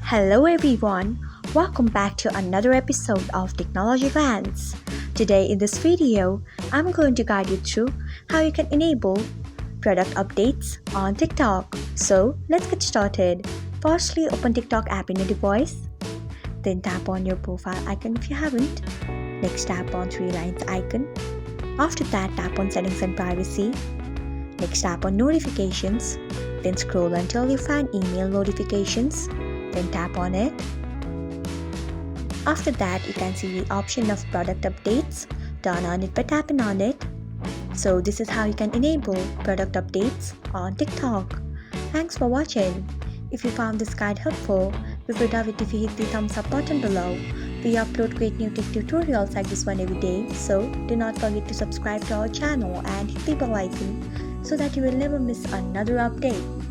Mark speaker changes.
Speaker 1: Hello everyone, welcome back to another episode of Technologyglance. Today in this video, I'm going to guide you through how you can enable product updates on TikTok. So let's get started. Firstly, open TikTok app in your device. Then tap on your profile icon if you haven't. Next, tap on three lines icon. After that, tap on settings and privacy. Next, tap on notifications. Then scroll until you find email notifications. Then tap on it. After that, you can see the option of product updates. Turn on it by tapping on it. So this is how you can enable product updates on TikTok. Thanks for watching. If you found this guide helpful, we would love it if you hit the thumbs up button below. We upload great new tech tutorials like this one every day, so do not forget to subscribe to our channel and hit the bell icon so that you will never miss another update.